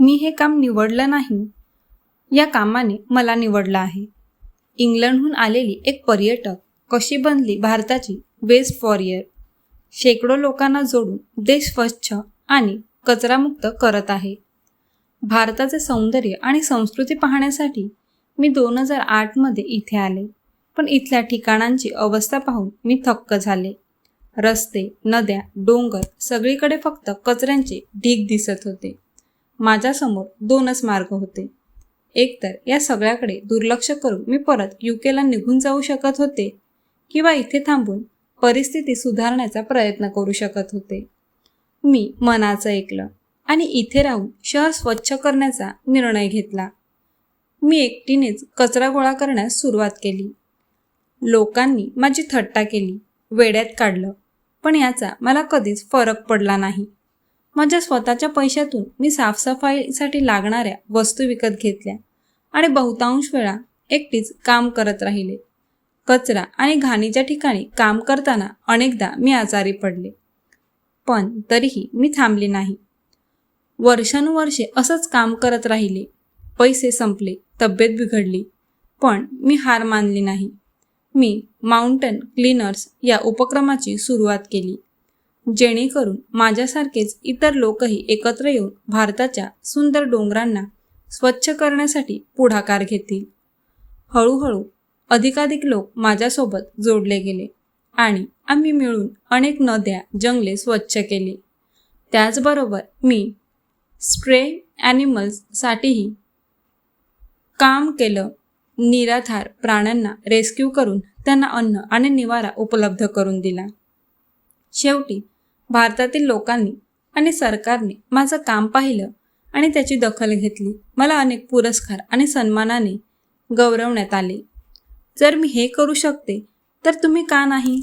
मी हे काम निवडलं नाही, या कामाने मला निवडलं आहे. इंग्लंडहून आलेली एक पर्यटक कशी बनली भारताची बेस्ट वॉरियर. शेकडो लोकांना जोडून देश स्वच्छ आणि कचरामुक्त करत आहे. भारताचे सौंदर्य आणि संस्कृती पाहण्यासाठी मी 2008 मध्ये इथे आले. पण इथल्या ठिकाणांची अवस्था पाहून मी थक्क झाले. रस्ते, नद्या, डोंगर सगळीकडे फक्त कचऱ्यांचे ढीग दिसत होते. माझ्यासमोर 2च मार्ग होते. एकतर या सगळ्याकडे दुर्लक्ष करून मी परत UKला निघून जाऊ शकत होते, किंवा इथे थांबून परिस्थिती सुधारण्याचा प्रयत्न करू शकत होते. मी मनाचं ऐकलं आणि इथे राहून शहर स्वच्छ करण्याचा निर्णय घेतला. मी एकटीनेच कचरा गोळा करण्यास सुरुवात केली. लोकांनी माझी थट्टा केली, वेड्यात काढलं, पण याचा मला कधीच फरक पडला नाही. माझ्या स्वतःच्या पैशातून मी साफसफाईसाठी लागणाऱ्या वस्तू विकत घेतल्या आणि बहुतांश वेळा एकटीच काम करत राहिले. कचरा आणि घाणीच्या ठिकाणी काम करताना अनेकदा मी आजारी पडले, पण तरीही मी थांबले नाही. वर्षानुवर्षे असंच काम करत राहिले. पैसे संपले, तब्येत बिघडली, पण मी हार मानली नाही. मी माउंटन क्लीनर्स या उपक्रमाची सुरुवात केली, जेणेकरून माझ्यासारखेच इतर लोकही एकत्र येऊन भारताच्या सुंदर डोंगरांना स्वच्छ करण्यासाठी पुढाकार घेतील. हळूहळू अधिकाधिक लोक माझ्यासोबत जोडले गेले आणि आम्ही मिळून अनेक नद्या, जंगले स्वच्छ केली. त्याचबरोबर मी स्ट्रे ॲनिमल्ससाठीही काम केलं. निराधार प्राण्यांना रेस्क्यू करून त्यांना अन्न आणि निवारा उपलब्ध करून दिला. शेवटी भारतातील लोकांनी आणि सरकारने माझं काम पाहिलं आणि त्याची दखल घेतली. मला अनेक पुरस्कार आणि सन्मानाने गौरवण्यात आले. जर मी हे करू शकते तर तुम्ही का नाही?